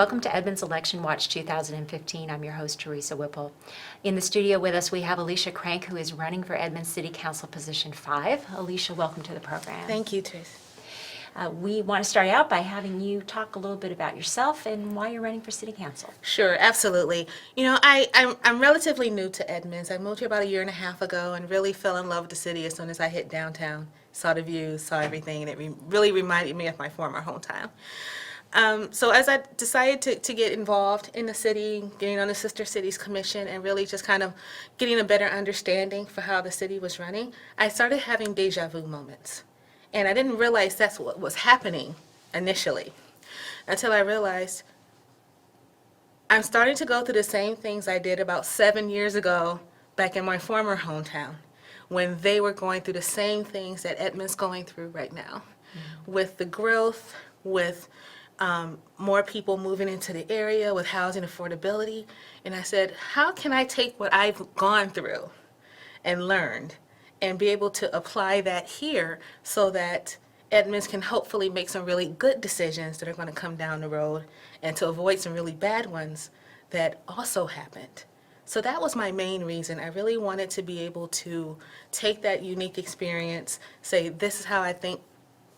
Welcome to Edmonds Election Watch 2015. I'm your host, Teresa Wippel. In the studio with us, we have Alicia Crank, who is running for Edmonds City Council Position 5. Alicia, welcome to the program. Thank you, Teresa. We want to start out by having you talk a little bit about yourself and why you're running for City Council. Sure, absolutely. You know, I'm relatively new to Edmonds. I moved here about a year and a half ago and really fell in love with the city as soon as I hit downtown, saw the views, saw everything, and it really reminded me of my former hometown. So as I decided to get involved in the city, getting on the Sister Cities Commission, and really just kind of getting a better understanding for how the city was running, I started having deja vu moments. And I didn't realize that's what was happening initially until I realized I'm starting to go through the same things I did about 7 years ago back in my former hometown when they were going through the same things that Edmonds going through right now, with the growth, with more people moving into the area, with housing affordability. And I said, how can I take what I've gone through and learned and be able to apply that here so that Edmonds can hopefully make some really good decisions that are going to come down the road and to avoid some really bad ones that also happened. So that was my main reason. I really wanted to be able to take that unique experience, say this is how I think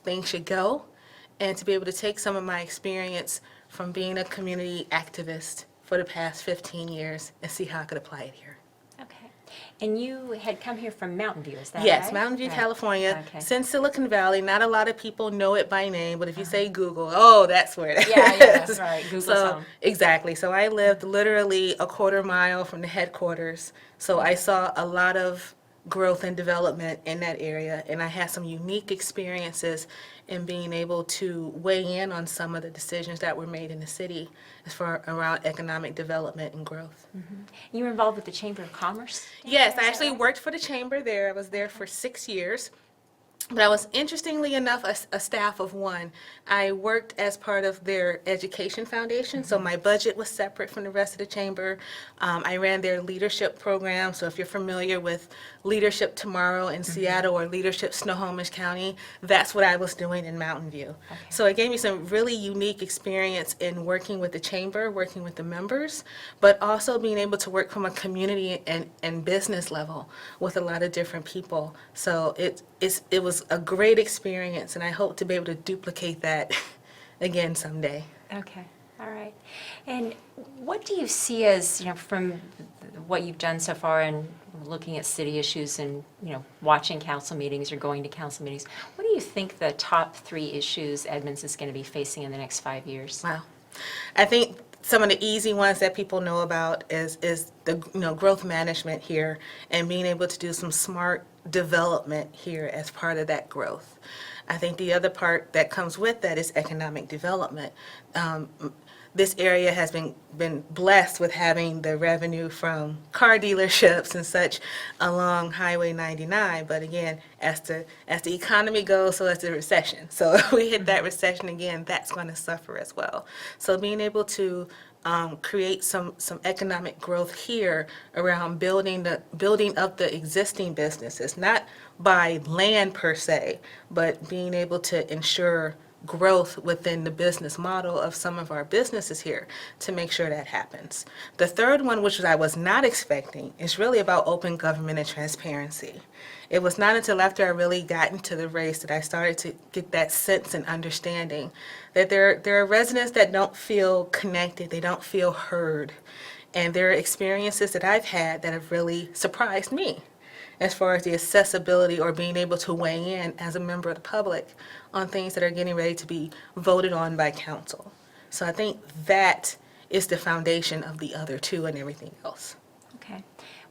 things should go, and to be able to take some of my experience from being a community activist for the past 15 years and see how I could apply it here. Okay. And you had come here from Mountain View, is that Yes, right? Mountain View, Right. California. Okay. Since Silicon Valley, not a lot of people know it by name, but if you say Google, oh, that's where it Yeah, is. that's right. Google's So, home. exactly. So I lived literally a quarter mile from the headquarters. So I saw a lot of growth and development in that area, and I had some unique experiences in being able to weigh in on some of the decisions that were made in the city as far around economic development and growth. You were involved with the Chamber of Commerce? Yes, Is I that actually right? worked for the chamber there. I was there for 6 years. But I was, interestingly enough, a staff of one. I worked as part of their education foundation, so my budget was separate from the rest of the chamber. I ran their leadership program, so if you're familiar with Leadership Tomorrow in Seattle or Leadership Snohomish County, that's what I was doing in Mountain View. So it gave me some really unique experience in working with the chamber, working with the members, but also being able to work from a community and business level with a lot of different people. So it was a great experience, and I hope to be able to duplicate that again someday. Okay, all right. And what do you see as, from what you've done so far and looking at city issues and, watching council meetings or going to council meetings, what do you think the top 3 issues Edmonds is going to be facing in the next 5 years? Wow. I think some of the easy ones that people know about is the growth management here and being able to do some smart development here as part of that growth. I think the other part that comes with that is economic development. This area has been blessed with having the revenue from car dealerships and such along Highway 99. But again, as the economy goes, so does the recession. So if we hit that recession again, that's going to suffer as well. So being able to create some economic growth here around building up the existing businesses, not by land per se, but being able to ensure growth within the business model of some of our businesses here to make sure that happens. The third one, which I was not expecting, is really about open government and transparency. It was not until after I really got into the race that I started to get that sense and understanding that there are residents that don't feel connected, they don't feel heard, and there are experiences that I've had that have really surprised me as far as the accessibility or being able to weigh in as a member of the public on things that are getting ready to be voted on by council. So I think that is the foundation of the other 2 and everything else. Okay.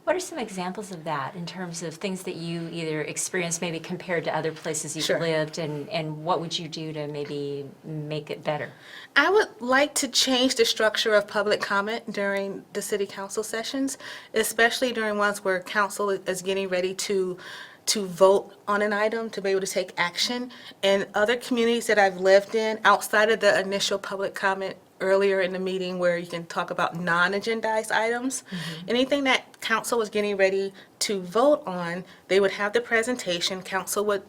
What are some examples of that in terms of things that you either experienced maybe compared to other places you've Sure. lived, and what would you do to maybe make it better? I would like to change the structure of public comment during the city council sessions, especially during ones where council is getting ready to vote on an item, to be able to take action. In other communities that I've lived in, outside of the initial public comment earlier in the meeting where you can talk about non-agendized items, anything that council was getting ready to vote on, they would have the presentation, council would,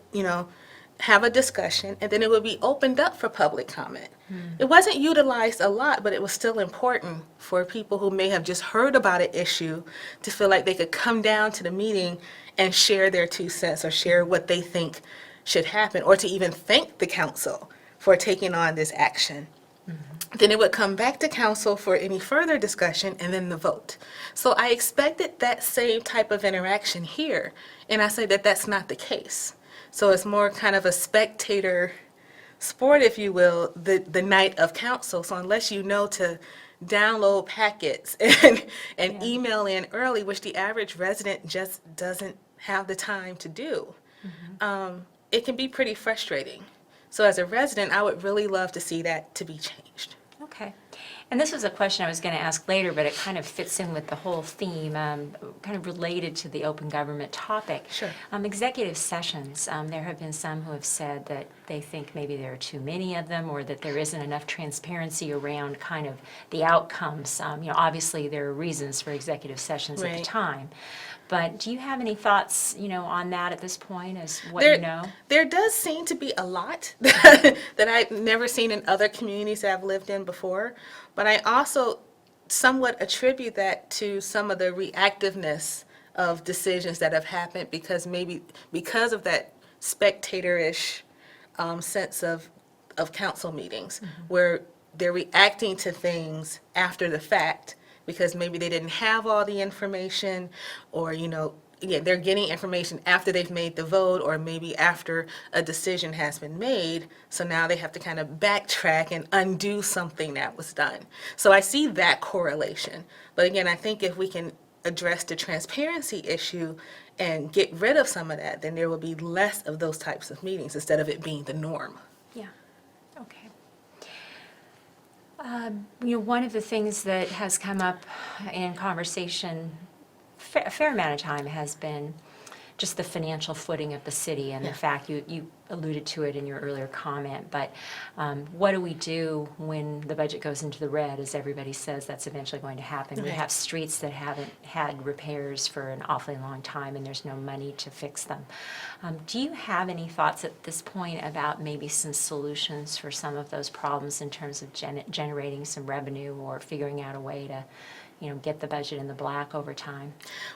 have a discussion, and then it would be opened up for public comment. It wasn't utilized a lot, but it was still important for people who may have just heard about an issue to feel like they could come down to the meeting and share their 2 cents or share what they think should happen, or to even thank the council for taking on this action. Then it would come back to council for any further discussion and then the vote. So I expected that same type of interaction here, and I say that that's not the case. So it's more kind of a spectator sport, if you will, the night of council. So unless you know to download packets and email in early, which the average resident just doesn't have the time to do, it can be pretty frustrating. So as a resident, I would really love to see that to be changed. Okay. And this was a question I was going to ask later, but it kind of fits in with the whole theme, kind of related to the open government topic. Sure. Executive sessions, there have been some who have said that they think maybe there are too many of them, or that there isn't enough transparency around kind of the outcomes. Obviously there are reasons for executive sessions at the Right. time. But do you have any thoughts, on that at this point, as what you know? There does seem to be a lot that I've never seen in other communities that I've lived in before. But I also somewhat attribute that to some of the reactiveness of decisions that have happened, because of that spectator-ish sense of council meetings, where they're reacting to things after the fact, because maybe they didn't have all the information, or, they're getting information after they've made the vote, or maybe after a decision has been made. So now they have to kind of backtrack and undo something that was done. So I see that correlation. But again, I think if we can address the transparency issue and get rid of some of that, then there will be less of those types of meetings instead of it being the norm. Yeah, okay. One of the things that has come up in conversation a fair amount of time has been just the financial footing of the city, and the fact you alluded to it in your earlier comment, but what do we do when the budget goes into the red, as everybody says that's eventually going to happen? We Right. have streets that haven't had repairs for an awfully long time, and there's no money to fix them. Do you have any thoughts at this point about maybe some solutions for some of those problems in terms of generating some revenue, or figuring out a way to get the budget in the black over time?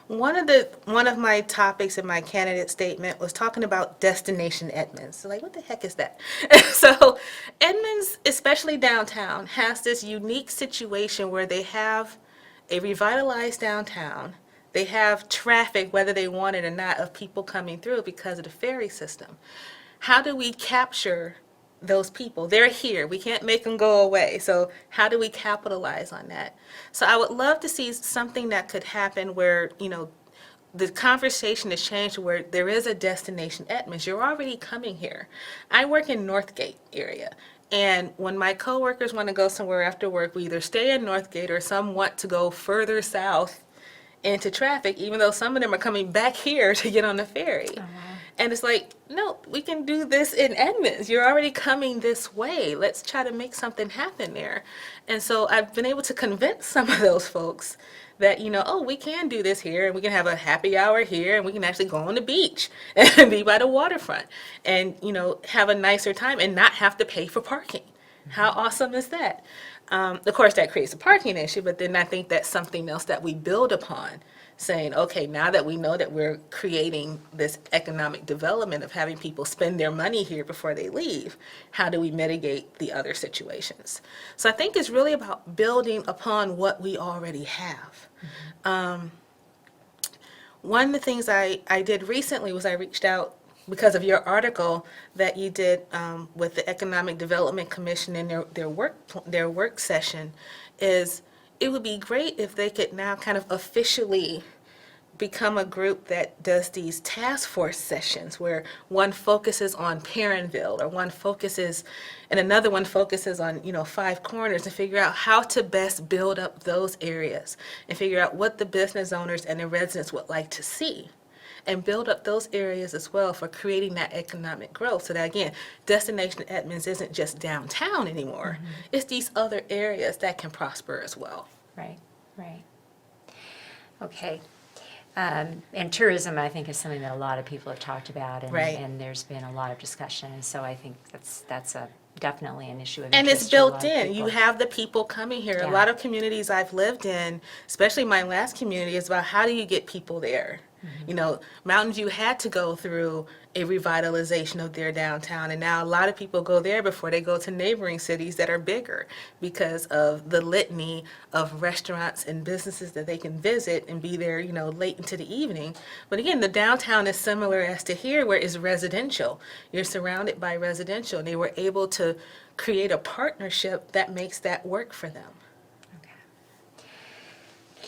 One of my topics in my candidate statement was talking about Destination Edmonds. So what the heck is that? So Edmonds, especially downtown, has this unique situation where they have a revitalized downtown. They have traffic, whether they want it or not, of people coming through because of the ferry system. How do we capture those people? They're here. We can't make them go away. So how do we capitalize on that? So I would love to see something that could happen where, the conversation has changed, where there is a Destination Edmonds. You're already coming here. I work in Northgate area. And when my coworkers want to go somewhere after work, we either stay in Northgate, or some want to go further south into traffic, even though some of them are coming back here to get on the ferry. Oh, wow. And it's no, we can do this in Edmonds. You're already coming this way. Let's try to make something happen there. And so I've been able to convince some of those folks that, we can do this here, and we can have a happy hour here, and we can actually go on the beach and be by the waterfront and, have a nicer time and not have to pay for parking. How awesome is that? Of course, that creates a parking issue, but then I think that's something else that we build upon, saying, okay, now that we know that we're creating this economic development of having people spend their money here before they leave, how do we mitigate the other situations? So I think it's really about building upon what we already have. One of the things I did recently was I reached out because of your article that you did with the Economic Development Commission in their work session. Is it would be great if they could now kind of officially become a group that does these task force sessions, where one focuses on Perrinville, or one focuses, and another one focuses on, Five Corners, and figure out how to best build up those areas, and figure out what the business owners and the residents would like to see, and build up those areas as well for creating that economic growth. So that, again, Destination Edmonds isn't just downtown anymore. It's these other areas that can prosper as well. Right, right. Okay. And tourism, I think, is something that a lot of people have talked about, Right. and there's been a lot of discussion, and so I think that's definitely an issue of And it's interest to a lot built of in. You people. have the people coming here. A Yeah. lot of communities I've lived in, especially my last community, is about how do you get people there? You know, Mountain View had to go through a revitalization of their downtown, and now a lot of people go there before they go to neighboring cities that are bigger because of the litany of restaurants and businesses that they can visit and be there, you know, late into the evening. But again, the downtown is similar as to here, where it's residential. You're surrounded by residential, and they were able to create a partnership that makes that work for them.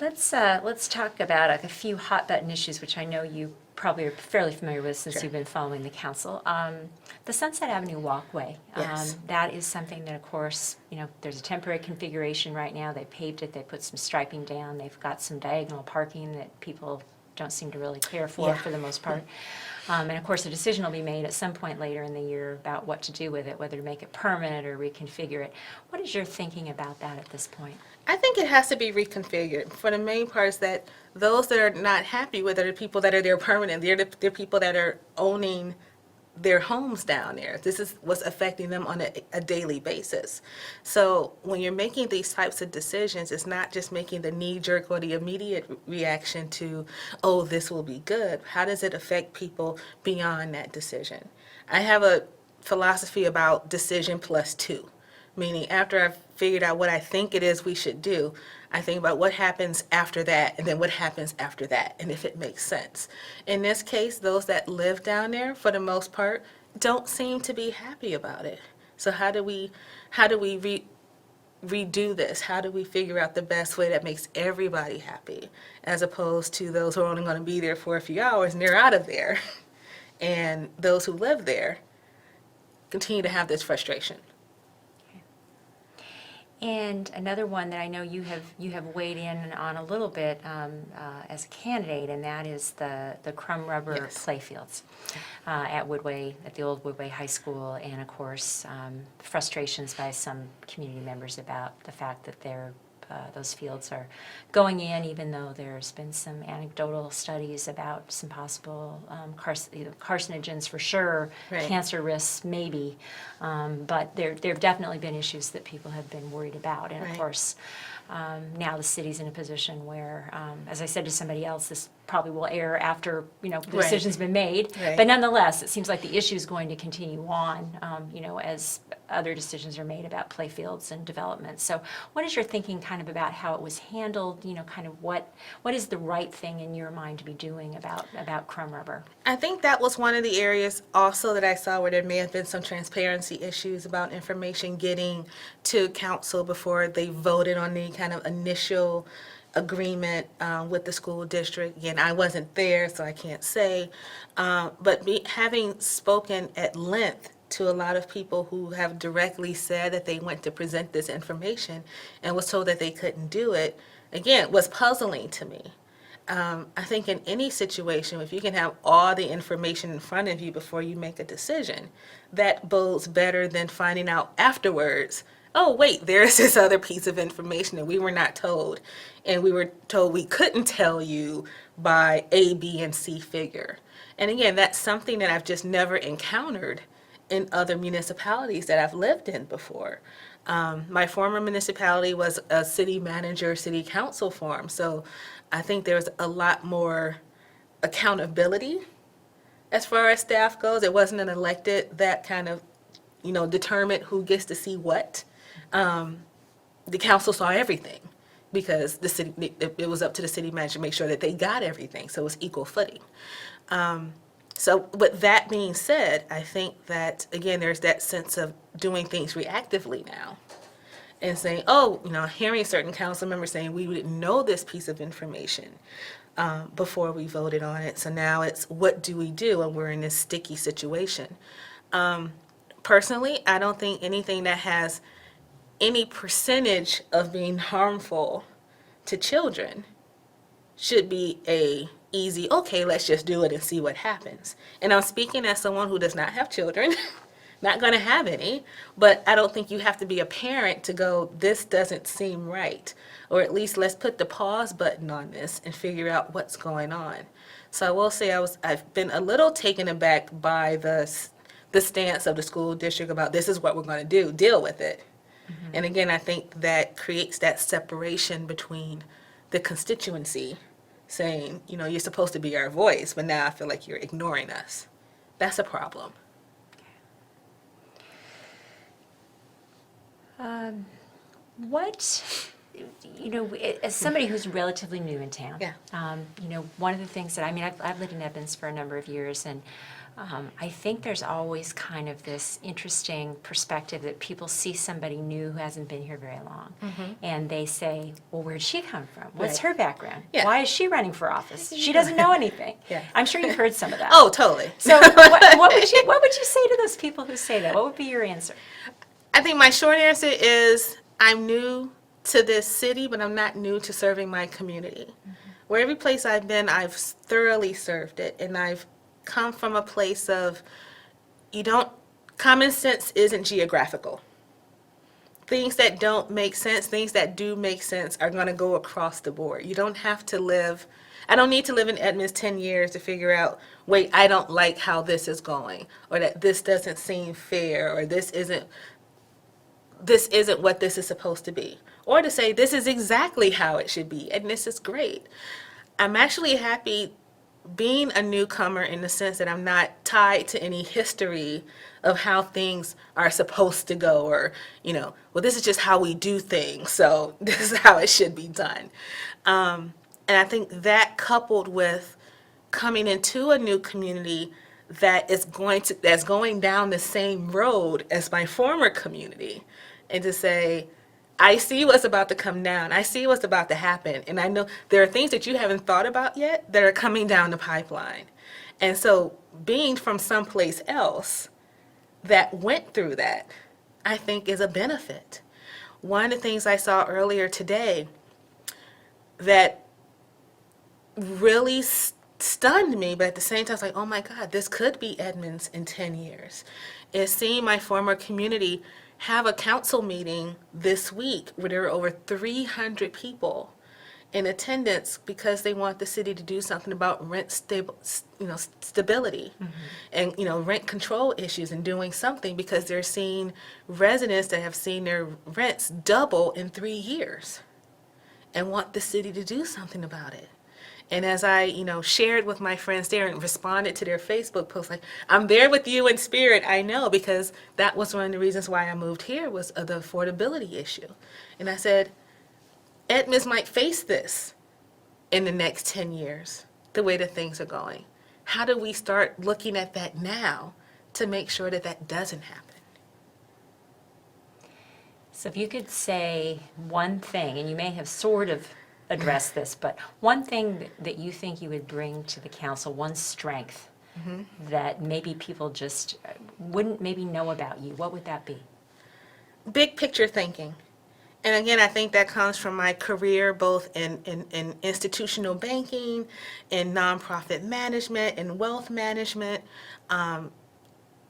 Let's talk about a few hot button issues, which I know you probably are fairly familiar with since Sure. you've been following the council. The Sunset Avenue walkway. Yes. That is something that, of course, you know, there's a temporary configuration right now. They paved it, they put some striping down, they've got some diagonal parking that people don't seem to really care Yeah. for the most part. And of course, a decision will be made at some point later in the year about what to do with it, whether to make it permanent or reconfigure it. What is your thinking about that at this point? I think it has to be reconfigured. For the main part is that those that are not happy with it are people that are there permanent. They're people that are owning their homes down there. This is what's affecting them on a daily basis. So when you're making these types of decisions, it's not just making the knee-jerk or the immediate reaction to, oh, this will be good. How does it affect people beyond that decision? I have a philosophy about decision plus two. Meaning, after I've figured out what I think it is we should do, I think about what happens after that, and then what happens after that, and if it makes sense. In this case, those that live down there, for the most part, don't seem to be happy about it. So how do we redo this? How do we figure out the best way that makes everybody happy, as opposed to those who are only going to be there for a few hours and they're out of there, and those who live there continue to have this frustration. And another one that I know you have weighed in on a little bit as a candidate, and that is the crumb rubber Yes. playfields at Woodway, at the old Woodway High School, and of course frustrations by some community members about the fact that those fields are going in, even though there's been some anecdotal studies about some possible carcinogens for sure, Right. cancer risks maybe, but there have definitely been issues that people have been worried about. And of Right. course, now the city's in a position where, as I said to somebody else, this probably will air after, you know, the Right. decision's been made. Right. But nonetheless, it seems like the issue is going to continue on, you know, as other decisions are made about playfields and development. So what is your thinking kind of about how it was handled, you know, kind of what is the right thing in your mind to be doing about crumb rubber? I think that was one of the areas also that I saw where there may have been some transparency issues about information getting to council before they voted on the kind of initial agreement with the school district. Again, I wasn't there, so I can't say. But having spoken at length to a lot of people who have directly said that they went to present this information and was told that they couldn't do it, again, was puzzling to me. I think in any situation, if you can have all the information in front of you before you make a decision, that bodes better than finding out afterwards, oh, wait, there's this other piece of information that we were not told. And we were told we couldn't tell you by A, B, and C figure. And again, that's something that I've just never encountered in other municipalities that I've lived in before. My former municipality was a city manager, city council form, so I think there's a lot more accountability as far as staff goes. It wasn't an elected that kind of, you know, determined who gets to see what. The council saw everything because the city, it was up to the city manager to make sure that they got everything, so it was equal footing. So with that being said, I think that, again, there's that sense of doing things reactively now and saying, oh, you know, hearing certain council members saying we didn't know this piece of information before we voted on it. So now it's what do we do when we're in this sticky situation? Personally, I don't think anything that has any percentage of being harmful to children should be a easy, okay, let's just do it and see what happens. And I'm speaking as someone who does not have children, Not going to have any, but I don't think you have to be a parent to go, this doesn't seem right. Or at least let's put the pause button on this and figure out what's going on. So I will say I've been a little taken aback by the stance of the school district about this is what we're going to do, deal with it. And again, I think that creates that separation between the constituency saying, you know, you're supposed to be our voice, but now I feel like you're ignoring us. That's a problem. What, you know, as somebody who's relatively new in town, Yeah. you know, one of the things that, I mean, I've lived in Edmonds for a number of years, and I think there's always kind of this interesting perspective that people see somebody new who hasn't been here very long, and they say, well, where'd she come from? What's Right. her background? Yeah. Why is she running for office? She doesn't know anything. Yeah. I'm sure you've heard some of that. Oh, totally. So what would you say to those people who say that? What would be your answer? I think my short answer is I'm new to this city, but I'm not new to serving my community. Where every place I've been, I've thoroughly served it, and I've come from a place of common sense isn't geographical. Things that don't make sense, things that do make sense are going to go across the board. You don't have to I don't need to live in Edmonds 10 years to figure out, wait, I don't like how this is going, or that this doesn't seem fair, or this isn't what this is supposed to be. Or to say, this is exactly how it should be, and this is great. I'm actually happy being a newcomer in the sense that I'm not tied to any history of how things are supposed to go, or, you know, well, this is just how we do things, so this is how it should be done. And I think that, coupled with coming into a new community that's going down the same road as my former community, and to say, I see what's about to come down. I see what's about to happen. And I know there are things that you haven't thought about yet that are coming down the pipeline. And so being from someplace else that went through that, I think is a benefit. One of the things I saw earlier today that really stunned me, but at the same time, I was like, oh my God, this could be Edmonds in 10 years, is seeing my former community have a council meeting this week where there were over 300 people in attendance because they want the city to do something about rent stability and, you know, rent control issues, and doing something because they're seeing residents that have seen their rents double in 3 years and want the city to do something about it. And as I, you know, shared with my friends there and responded to their Facebook post, like, I'm there with you in spirit, I know, because that was one of the reasons why I moved here, was the affordability issue. And I said, Edmonds might face this in the next 10 years, the way that things are going. How do we start looking at that now to make sure that that doesn't happen? So if you could say one thing, and you may have sort of addressed this, but one thing that you think you would bring to the council, one strength that maybe people just wouldn't maybe know about you, what would that be? Big picture thinking. And again, I think that comes from my career both in institutional banking, in nonprofit management, and wealth management.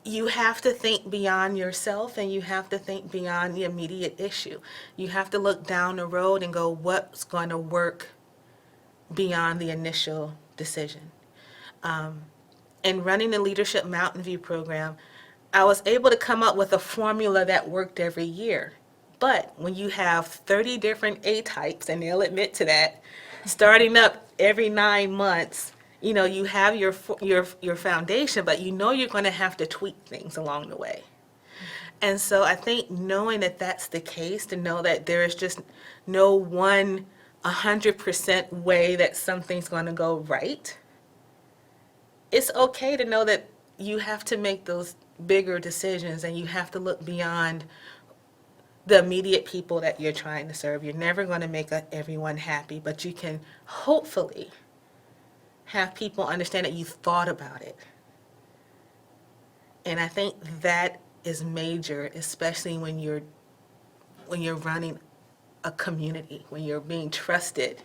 You have to think beyond yourself, and you have to think beyond the immediate issue. You have to look down the road and go, what's going to work beyond the initial decision? In running the Leadership Mountain View program, I was able to come up with a formula that worked every year. But when you have 30 different A-types, and they'll admit to that, starting up every 9 months, you know, you have your foundation, but you know you're going to have to tweak things along the way. And so I think knowing that that's the case, to know that there is just no one 100% way that something's going to go right, it's okay to know that you have to make those bigger decisions, and you have to look beyond the immediate people that you're trying to serve. You're never going to make everyone happy, but you can hopefully have people understand that you thought about it. And I think that is major, especially when you're running a community, when you're being trusted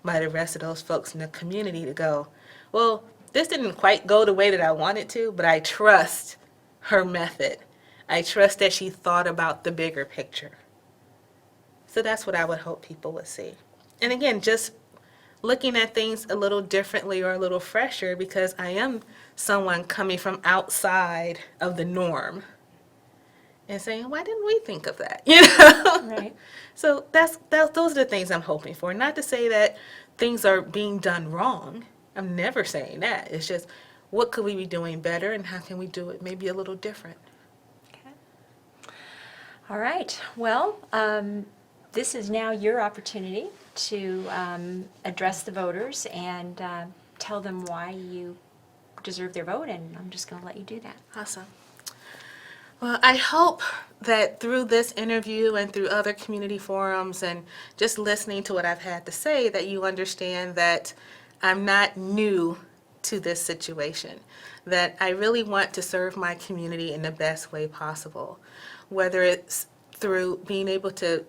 by the rest of those folks in the community to go, well, this didn't quite go the way that I wanted to, but I trust her method. I trust that she thought about the bigger picture. So that's what I would hope people would see. And again, just looking at things a little differently or a little fresher, because I am someone coming from outside of the norm and saying, why didn't we think of that? You know? Right. So those are the things I'm hoping for. Not to say that things are being done wrong. I'm never saying that. It's just, what could we be doing better, and how can we do it maybe a little different? Okay. All right. Well, this is now your opportunity to address the voters and tell them why you deserve their vote, and I'm just going to let you do that. Awesome. Well, I hope that through this interview and through other community forums and just listening to what I've had to say, that you understand that I'm not new to this situation, that I really want to serve my community in the best way possible, whether it's through being able to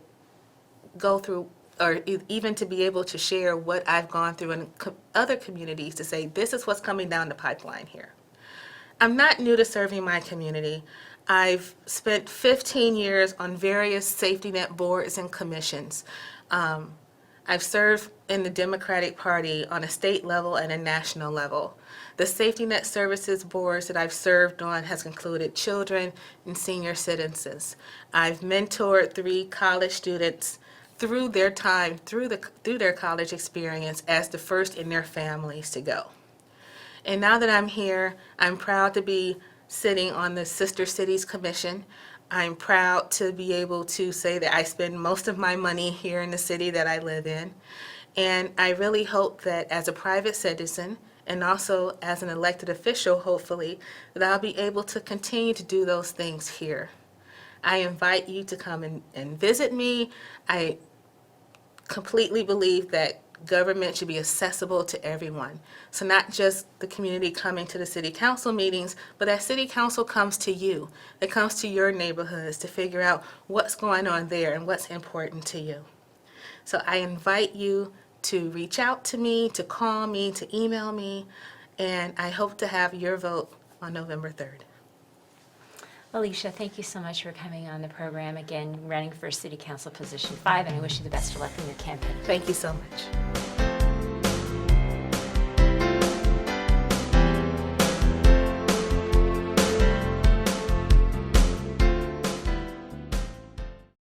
go through or even to be able to share what I've gone through in other communities to say, this is what's coming down the pipeline here. I'm not new to serving my community. I've spent 15 years on various safety net boards and commissions. I've served in the Democratic Party on a state level and a national level. The safety net services boards that I've served on has included children and senior citizens. I've mentored 3 college students through their time, through their college experience as the first in their families to go. And now that I'm here, I'm proud to be sitting on the Sister Cities Commission. I'm proud to be able to say that I spend most of my money here in the city that I live in. And I really hope that as a private citizen and also as an elected official, hopefully, that I'll be able to continue to do those things here. I invite you to come and visit me. I completely believe that government should be accessible to everyone. So not just the community coming to the city council meetings, but that city council comes to you. It comes to your neighborhoods to figure out what's going on there and what's important to you. So I invite you to reach out to me, to call me, to email me, and I hope to have your vote on November 3rd. Alicia, thank you so much for coming on the program again, running for City Council Position 5, and I wish you the best of luck in your campaign. Thank you so much.